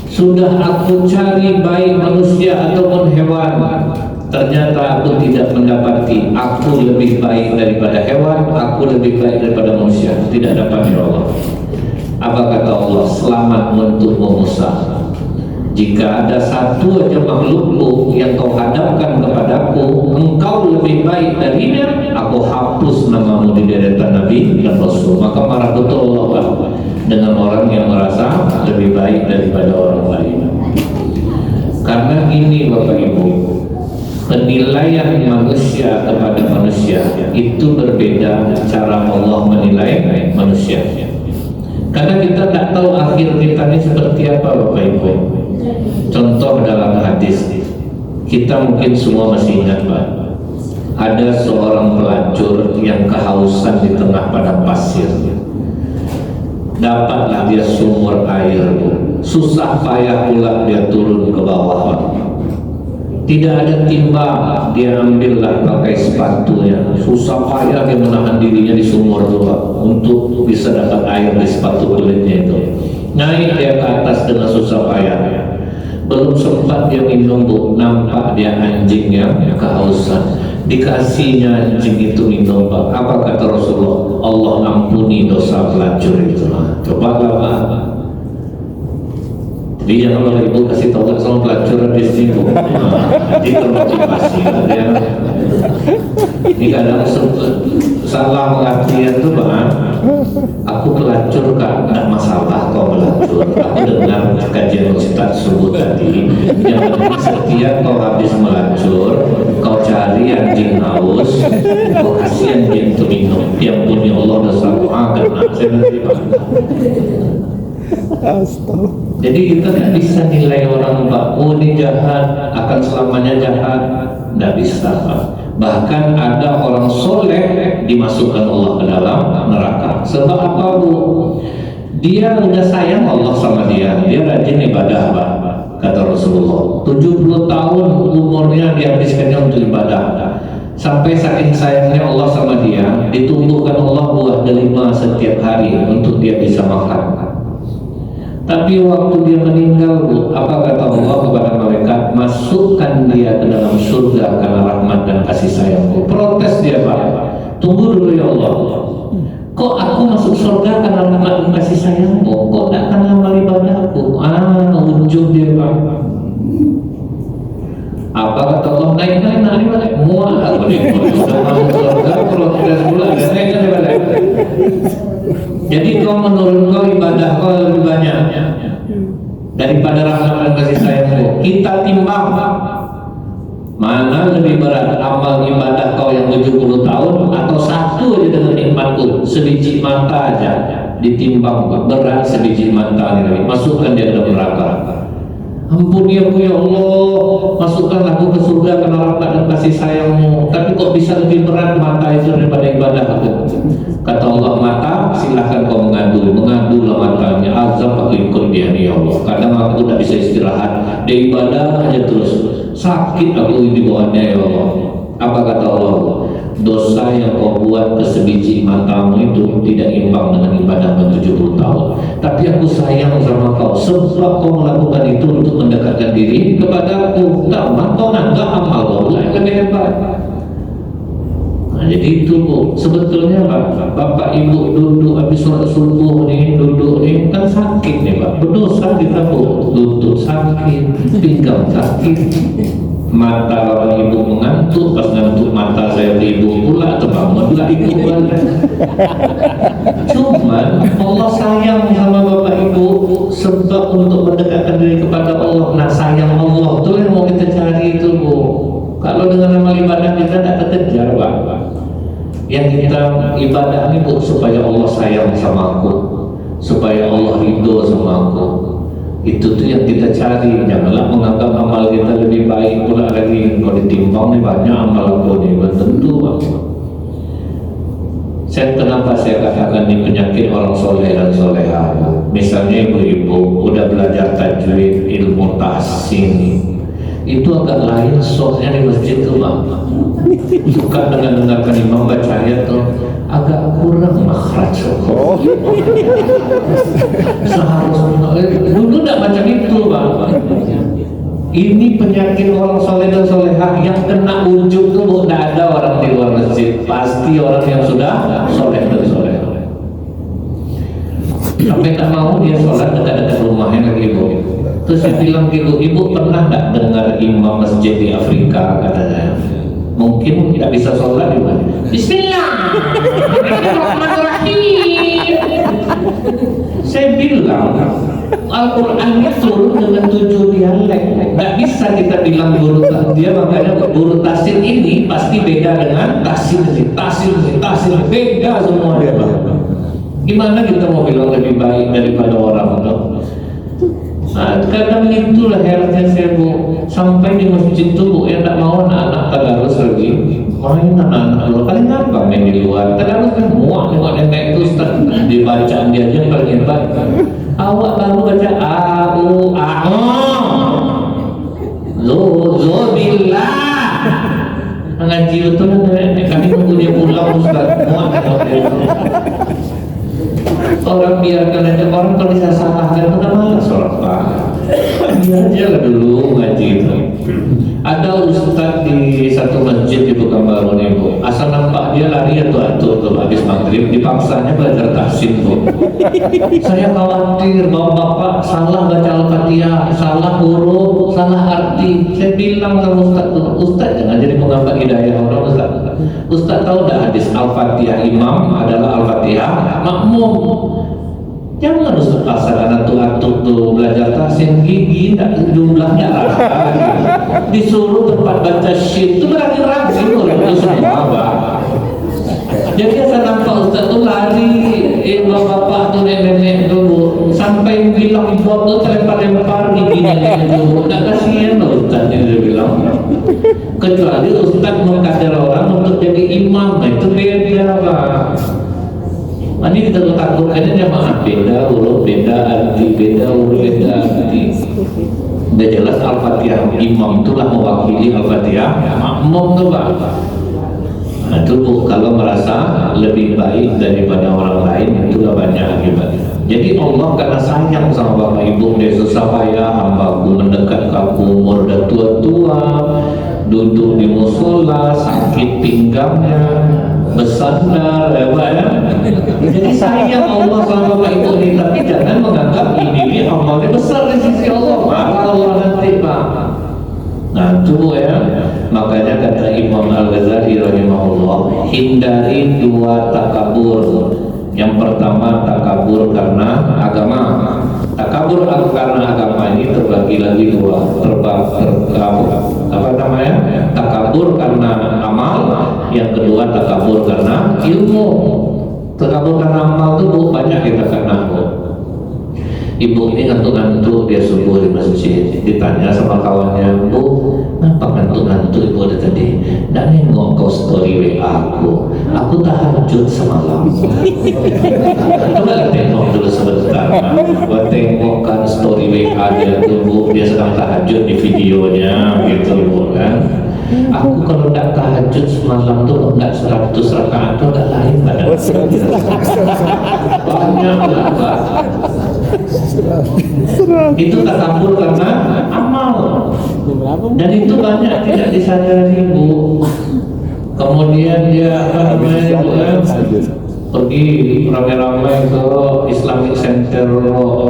sudah aku cari baik manusia ataupun hewan, ternyata aku tidak mendapati. Aku lebih baik daripada hewan, aku lebih baik daripada manusia. Tidak dapat ya Allah. Apa kata Allah? Selamat untukmu Musa. Jika ada satu aja makhlukku yang kau hadapkan kepadaku, engkau lebih baik darinya, aku hapus namamu di deretan Nabi dan Rasul. Maka marah betul Allah dengan orang yang merasa lebih baik daripada orang lain. Karena ini Bapak Ibu, penilaian manusia kepada manusia itu berbeda cara Allah menilai manusia. Karena kita tak tahu akhir kita ini seperti apa Bapak Ibu. Contoh dalam hadis, kita mungkin semua masih ingat Pak, ada seorang pelacur yang kehausan di tengah padang pasir. Dapatlah dia sumur air, susah payah pula dia turun ke bawah Pak. Tidak ada timba, dia ambillah pakai sepatunya. Susah payah dia menahan dirinya di sumur itu Pak, untuk bisa dapat air di sepatu kulitnya itu. Naik dia ke atas dengan susah payah. Belum sempat dia minum bu, nampak dia anjing yang kehausan. Dikasihnya anjing itu minum Pak. Apa kata Rasulullah? Allah ampuni dosa pelacur itu. Coba Pak. Jadi jangan kalau ibu kasih tahu sama pelacur di sini bu. Nanti termotivasi ya. Ini kadang salah pengertian tuh Pak. Aku pelacur Kak, tidak masalah kau pelacur. Aku dengar kajian Ustaz subuh tadi, yang penting setiap kau habis melacur, kau cari anjing haus, kau kasih anjing itu minum. Yang punya Allah dosa akan saya nanti Pak. Jadi kita tidak bisa nilai orang Pak, oh ini jahat, akan selamanya jahat. Tidak bisa Pak. Bahkan ada orang soleh dimasukkan Allah ke dalam neraka. Sebab apa bu? Dia udah sayang Allah sama dia rajin ibadah Pak. Kata Rasulullah 70 tahun umurnya dihabiskannya untuk ibadah. Sampai saking sayangnya Allah sama dia, ditumbuhkan Allah buah delima setiap hari untuk dia bisa makan. Tapi waktu dia meninggal bu, apa kata Allah kepada malaikat? Masukkan dia ke dalam surga karena rahmat dan kasih sayangku. Protes dia Pak, tunggu dulu ya Allah, kok aku masuk surga karena rahmat dan kasih sayangmu, kok tak karena amal ibadahku? Ujung dia Pak. Apa kata Allah? Naik balik. Mual aku nih, sudah masuk surga, protes pula, naik balik. Jadi kau menurut kau ibadah kau lebih banyak daripada rahmat dan kasih sayangmu. Kita timbang mana lebih berat, amal ibadah kau yang 70 tahun atau satu aja dengan nikmatku, sebiji mata aja ditimbang berat sebiji mata ini, masukkan dia ke neraka. Ampuni aku ya Allah, masukkanlah aku ke surga karena rahmat dan kasih sayangmu. Tapi kok bisa lebih berat mata itu daripada ibadah aku? Kata Allah, mata silahkan kau mengadulah matanya, azab aku ikut dia ya Allah. Kadang aku tak bisa istirahat, dia ibadah aja terus, sakit aku di bawahnya ya Allah. Apa kata Allah? Dosa yang kau buat ke sebiji matamu itu tidak imbang dengan ibadahmu 70 tahun. Tapi aku sayang sama kau, sebab kau melakukan itu untuk mendekatkan diri kepada aku. Tak kau nggak amal kau yang lebih hebat. jadi itu Bu, sebetulnya Pak, Bapak Ibu duduk habis sholat subuh nih, duduk nih kan sakit nih Pak, berdosa kita Bu, lutut sakit, pinggang sakit, mata orang Ibu mengantuk, pas ngantuk mata saya ke Ibu pula, terbangunlah Ibu balik. Cuman Allah sayang sama Bapak Ibu, sebab untuk mendekatkan diri kepada Allah. Nah sayang Allah itu yang mau kita cari itu Bu. Kalau dengan amal ibadah kita tidak kekejar Pak. Yang kita ibadah ini Bu, supaya Allah sayang sama aku, supaya Allah ridho sama aku. Itu tuh yang kita cari. Janganlah menganggap amal kita lebih baik pula lagi. Kalau ditimbang nih banyak amal aku nih, tentu Pak. Kenapa saya katakan ini penyakit orang soleh dan soleha? Misalnya ibu-ibu udah belajar tajwid, ilmu tahsin, itu agak lain soalnya di masjid tuh Pak. Bukan dengan dengarkan imam baca ayat tuh agak kurang makhraj. Seharusnya dulu tidak macam itu Pak. Ini penyakit orang soleh dan solehah yang kena ujung tuh tidak ada orang di luar masjid, pasti orang yang sudah soleh dan solehah. Sampai tak mau dia sholat dekat-dekat rumahnya lagi Bu. Terus saya bilang ke ibu pernah nggak dengar imam masjid di Afrika katanya? Mungkin tidak bisa sholat di mana? Bismillahirrahmanirrahim. Saya bilang Al-Quran turun dengan 7 dialek. Nggak bisa kita bilang guru dia, makanya guru tahsin ini pasti beda dengan tahsin beda semua. Gimana kita mau bilang lebih baik daripada orang itu? Nah, kadang itulah herannya saya Bu, sampai di masjid itu Bu yang tak mau anak-anak tadarus lagi main anak-anak luar. Paling apa main di luar? Tadarus kan muak tengok nenek itu Ustaz, dibacaan dia aja paling hebat. Awak baru baca zo billah. Ngaji betul nenek, kami tunggu dia pulang Ustaz. Muak tengok dia itu. Orang biarkan aja, orang kalau bisa salahkan udah malas orang Pak. Biar aja lah dulu ngaji itu. Ada ustaz di satu masjid di Pekanbaru nih Bu, asal nampak dia lari atu-atu tuh habis maghrib, dipaksanya belajar tahsin Bu. Saya khawatir bahwa Bapak salah baca Al-Fatihah, salah huruf, salah arti. Saya bilang sama ustaz tuh, ustaz jangan jadi penghambat hidayah orang ustaz. Ustaz tahu dah hadis Al-Fatihah imam adalah Al-Fatihah makmum. Jangan Ustaz paksakan atu-atu tuh belajar tahsin, gigi tidak jumlahnya disuruh tempat baca syir itu berarti itu semua Pak. Jadi asal nampak Ustaz tuh lari, bapak tuh nenek dulu sampai bilang ibu tuh terlempar-lempar giginya dulu. Nggak kasihan loh Ustaz ini dia bilang. Kecuali Ustaz mengkader orang untuk jadi imam, nah itu beda Pak. Ini kita takutkannya jamaah beda huruf, beda arti, beda huruf, beda arti. Udah jelas Al-Fatihah imam itulah mewakili Al-Fatihah makmum tuh Pak. Nah itu Bu, kalau merasa lebih baik daripada orang lain itulah banyak akibatnya. Jadi Allah karena sayang sama Bapak Ibu, dia susah payah hambaku mendekat ke aku, umur udah tua-tua, duduk di musola, sakit pinggangnya, bersandar ya Pak ya. Jadi sayang Allah sama Bapak Ibu ini, tapi jangan menganggap ini amalnya besar di sisi Allah. Marah Allah nanti Pak. Nah itu ya, makanya kata Imam Al-Ghazali rahimahullah, hindari 2 takabur. Yang pertama takabur karena agama. Takabur karena agama ini terbagi lagi 2. Takabur karena amal, yang kedua takabur karena ilmu. Takabur karena amal itu banyak kita kena Bu. Ibu ini ngantuk-ngantuk dia subuh di masjid, ditanya sama kawannya, Bu, kenapa ngantuk-ngantuk Ibu ada tadi? Nggak nengok kau story WA aku tahajud semalam. Coba tengok dulu sebentar, buat tengokkan story WA dia tuh Bu, dia sedang tahajud di videonya gitu Bu kan. Aku kalau nggak tahajud semalam tuh nggak 100 rakaat tuh nggak lain pada banyak lah Pak. Itu takabur karena amal, dan itu banyak tidak disadari Bu. Kemudian dia apa namanya pergi ramai-ramai ke Islamic Center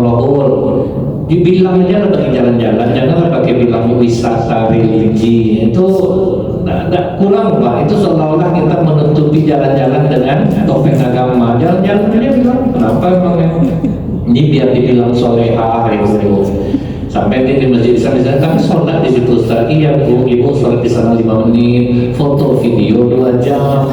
Lahore. Dibilang aja pergi jalan-jalan, janganlah pakai bilang wisata religi. Itu nggak kurang Pak. Itu seolah-olah kita menutupi jalan-jalan dengan topeng agama. Jalan-jalan aja bilang kenapa emangnya? Ini biar dibilang solehah itu. Sampai di masjid Islam misalnya kami sholat di situ Ustaz. Iya Bu, Ibu sholat di sana 5 menit, foto video 2 jam.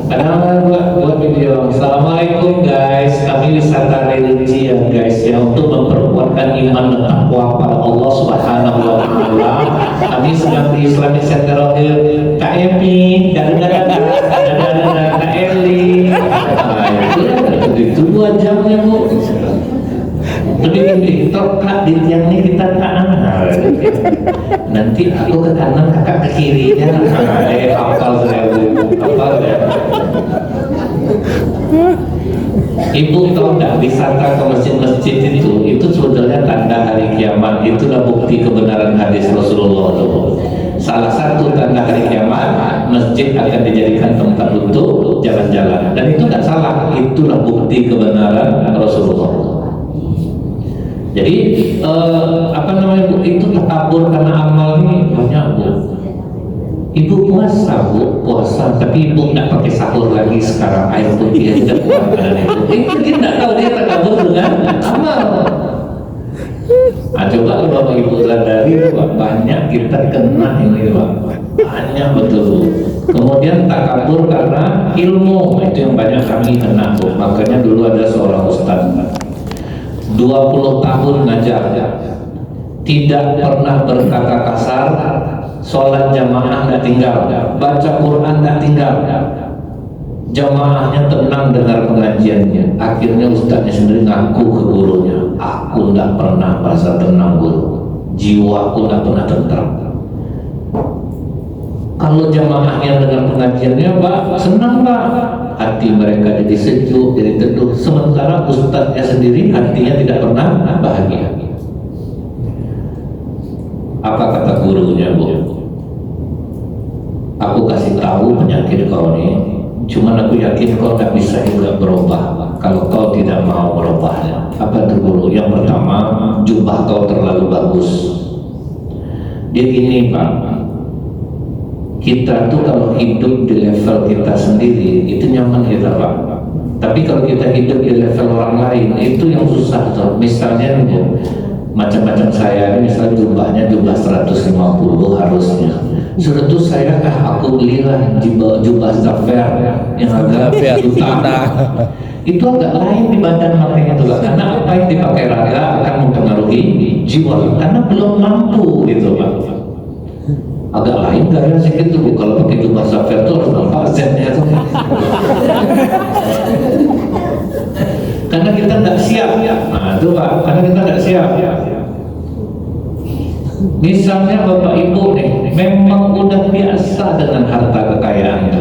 Padahal buat video. Assalamualaikum guys, kami wisata religi ya guys ya, untuk memperkuatkan iman dan takwa pada Allah Subhanahu wa taala. Kami sedang di Islamic Center of Kak Emi, Kak Eli. Itu 2 jamnya Bu. Lebih terkat di tiangnya kita tahan. Nanti aku ke kanan, kakak ke kirinya. Hafal saya Bu, hafal ya. Ibu tahu nggak, wisata ke masjid-masjid itu sebetulnya tanda hari kiamat. Itulah bukti kebenaran hadis Rasulullah itu. Salah satu tanda hari kiamat, masjid akan dijadikan tempat untuk jalan-jalan. Dan itu nggak salah, itulah bukti kebenaran Rasulullah. Jadi apa namanya Bu, itu takabur karena amal ini banyak Bu. Ibu puasa Bu, puasa, tapi Ibu nggak pakai sahur lagi sekarang, air putih aja kuat badan Ibu. Dia nggak tahu dia takabur dengan amal. Nah, coba kalau Bapak Ibu sadari Pak, banyak kita kena ini Pak, banyak betul Bu. Kemudian takabur karena ilmu, itu yang banyak kami kena Bu. Makanya dulu ada seorang ustaz 20 tahun ngajar, tidak pernah berkata kasar, sholat jamaah nggak tinggal, baca Quran nggak tinggal, jamaahnya tenang dengar pengajiannya. Akhirnya ustadznya sendiri ngaku ke gurunya, aku nggak pernah merasa tenang guru, jiwaku nggak pernah tentram. Kalau jamaahnya dengar pengajiannya Pak, senang Pak, hati mereka jadi sejuk, jadi teduh. Sementara ustadznya sendiri hatinya tidak pernah bahagia. Apa kata gurunya Bu? Aku kasih tahu penyakit kau ini, cuman aku yakin kau tak bisa juga berubah kalau kau tidak mau merubahnya. Apa itu guru? Yang pertama, jubah kau terlalu bagus. Dia gini Pak, kita tuh kalau hidup di level kita sendiri itu nyaman kita Pak. Tapi kalau kita hidup di level orang lain itu yang susah tuh. Misalnya Bu, macam-macam saya ini misalnya jubah 150 harusnya. Sudah tuh saya aku belilah jubah Zafar yang agak juta. Itu agak lain di badan makanya itu Pak. Karena apa yang dipakai raga akan mempengaruhi jiwa. Karena belum mampu gitu Pak. Agak lain gaya sedikit tuh kalau pakai jubah Zafar tuh harus nampak Z-nya tuh. Karena kita nggak siap. Nah itu Pak, karena kita nggak siap. Misalnya Bapak Ibu nih, memang udah biasa dengan harta kekayaan.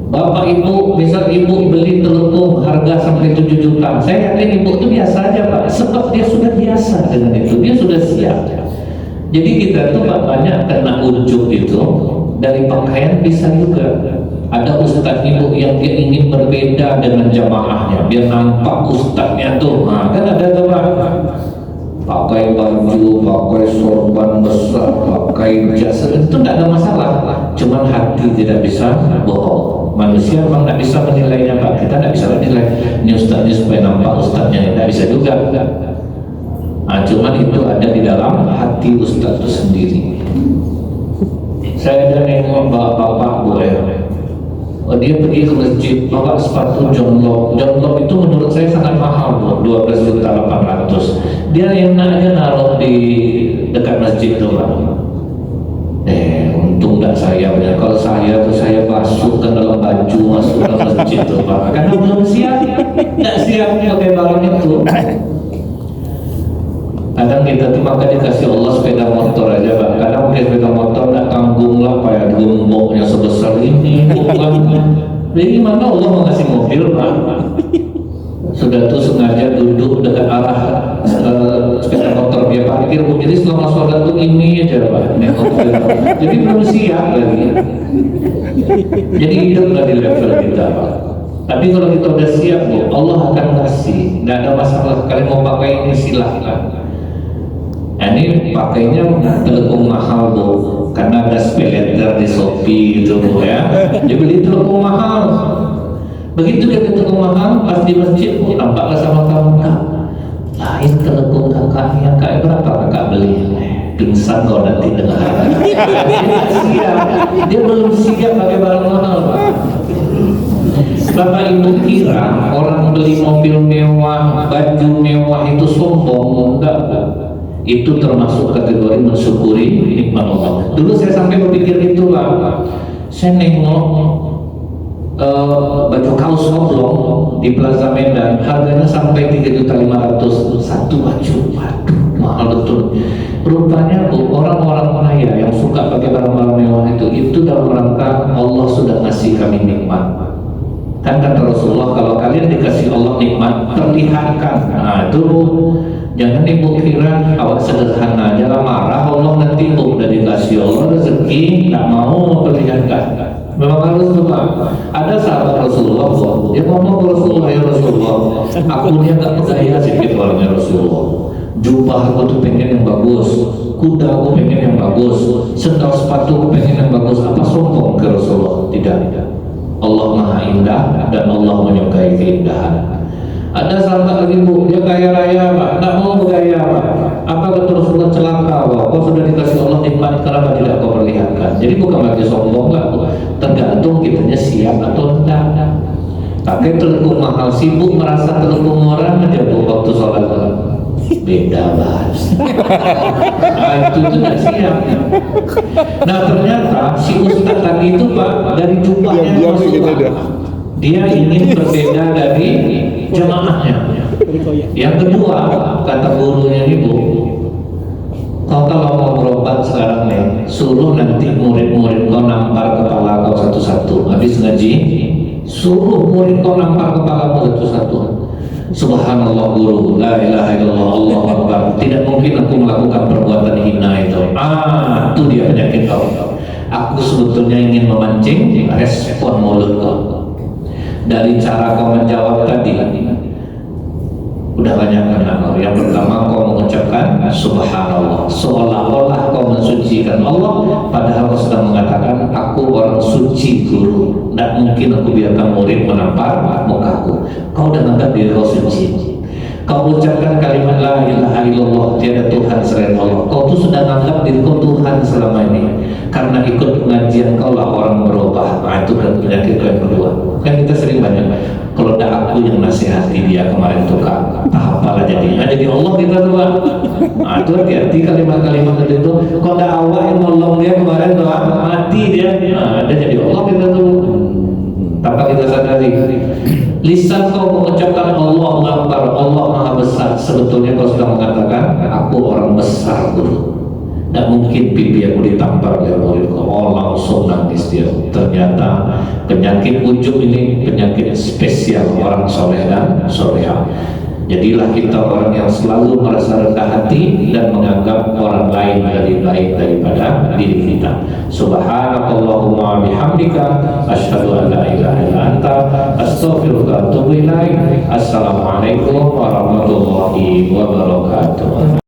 Bapak Ibu, misal Ibu beli telekung harga sampai 7 juta, saya yakin Ibu itu biasa aja Pak, sebab dia sudah biasa dengan itu, dia sudah siap. Jadi kita tuh Pak banyak kena ujub itu dari pakaian bisa juga. Ada ustadz Ibu yang dia ingin berbeda dengan jamaahnya, biar nampak ustadznya tuh, nah kan ada tuh Pak. Pakai baju, pakai sorban besar, pakai jas, itu tidak ada masalah. Cuman hati tidak bisa bohong. Manusia memang tidak bisa menilainya Pak. Kita tidak bisa menilai ini ustadznya supaya nampak ustadznya, tidak bisa juga. Nah, cuman itu ada di dalam hati ustadz itu sendiri. Saya ada nengok bapak Bu ya. Dia pergi ke masjid, bawa sepatu John Lobb. John Lobb itu menurut saya sangat mahal, 12.800.000. Dia enak aja naruh di dekat masjid itu Pak. Untung enggak saya. Kalau saya tuh saya masuk ke dalam baju, masuk ke masjid itu Pak. Karena belum siap, enggak siap pakai barang itu. Kadang kita tuh maka dikasih Allah sepeda motor aja Pak. Kadang pakai sepeda motor nggak tanggung lah, kayak gemboknya sebesar ini. Bukan. Jadi mana Allah mau ngasih mobil Pak? Sudah tuh sengaja duduk dekat arah sepeda motor dia parkir, jadi selama sholat tuh ini aja Pak, jadi belum siap lagi. Jadi hidup di level kita Pak. Tapi kalau kita udah siap Bu, Allah akan kasih, nggak ada masalah. Kalian mau pakai ini silahkan. Nah, ini pakainya telepon mahal Bu, karena ada speleter di Shopee gitu Bu ya. Dia beli telepon mahal. Begitu dia telepon mahal, pas di masjid Bu, nampaklah sama kamu Kak. Lain telepon kakaknya, Kak berapa kakak beli? Pingsan kau nanti dengar. Dia belum siap pakai barang mahal Pak. Bapak Ibu kira orang beli mobil mewah, baju mewah itu sombong? Enggak. Itu termasuk kategori mensyukuri nikmat Allah. Dulu saya sampai berpikir itulah. Saya nengok baju kaos oblong di Plaza Medan, harganya sampai 3.500.000 satu baju. Waduh, mahal betul. Rupanya Bu, orang-orang kaya yang suka pakai barang-barang mewah itu dalam rangka Allah sudah ngasih kami nikmat. Kan kata Rasulullah, kalau kalian dikasih Allah nikmat, perlihatkan. Nah itu jangan ibu kira awak sederhana, jangan marah Allah nanti Bu, udah dikasih Allah rezeki, nggak mau perlihatkan. Memang harus lupa. Ada sahabat Rasulullah Bu, dia ngomong ke Rasulullah, ya Rasulullah, aku ini agak bergaya sedikit orangnya Rasulullah. Jubah aku tuh pengen yang bagus, kuda aku pengen yang bagus, sendal sepatu aku pengen yang bagus. Apa sombong ke Rasulullah? Tidak. Allah Maha Indah dan Allah menyukai keindahan. Ada sahabat lagi Bu, dia kaya raya Pak, tak mau bergaya Pak. Apa kata Rasulullah? Celaka Pak, kau sudah dikasih Allah nikmat, kenapa tidak kau perlihatkan? Jadi bukan lagi sombong lah, tergantung kitanya siap atau tidak. Pakai telepon mahal, sibuk merasa telepon orang aja Bu waktu sholat. Beda banget. Nah, itu tidak siap. Nah ternyata si Ustaz tadi itu Pak, dari jubahnya masuk Pak, dia ingin berbeda dari jamaahnya. Yang kedua kata gurunya ini Bu, kau kalau mau berobat sekarang nih, suruh nanti murid-murid kau nampar kepala kau satu-satu. Habis ngaji, suruh murid kau nampar kepala kau satu-satu. Subhanallah guru, la ilaha illallah, Allahu Akbar. Tidak mungkin aku melakukan perbuatan hina itu. Itu dia penyakit kau. Aku sebetulnya ingin memancing respon mulut kau. Dari cara kau menjawab tadi, udah banyak kenal. Yang pertama kau mengucapkan Subhanallah, seolah-olah kau mensucikan Allah, padahal kau sedang mengatakan aku orang suci guru. Tidak mungkin aku biarkan murid menampar mukaku. Kau udah menganggap diri kau suci. Kau ucapkan kalimat la ilaha illallah, tiada Tuhan selain Allah. Kau tuh sudah menganggap diri kau Tuhan selama ini. Karena ikut pengajian kau lah orang berubah. Nah itu kan penyakit kau yang kedua. Kan kita sering banyak, kalau ada aku yang nasihati dia kemarin tuh Kak, apalah jadinya. Jadi Allah kita tuh Pak. Nah itu hati-hati kalimat-kalimat itu. Kalau ada awak yang nolong dia kemarin tuh mati dia. Nah ada jadi Allah kita tuh. Tanpa kita sadari, lisan kau mengucapkan Allahu Akbar, Allah Maha Besar. Sebetulnya kau sudah mengatakan aku orang besar guru. Tidak mungkin pipi aku ditampar oleh murid kau. Oh langsung nangis dia. Ternyata penyakit ujub ini penyakit spesial orang soleh dan soleha. Jadilah kita orang yang selalu merasa rendah hati dan menganggap orang lain lebih baik daripada diri kita. Subhanakallahumma bihamdika asyhadu an la ilaha illa anta astaghfiruka wa atubu ilaik. Assalamualaikum warahmatullahi wabarakatuh.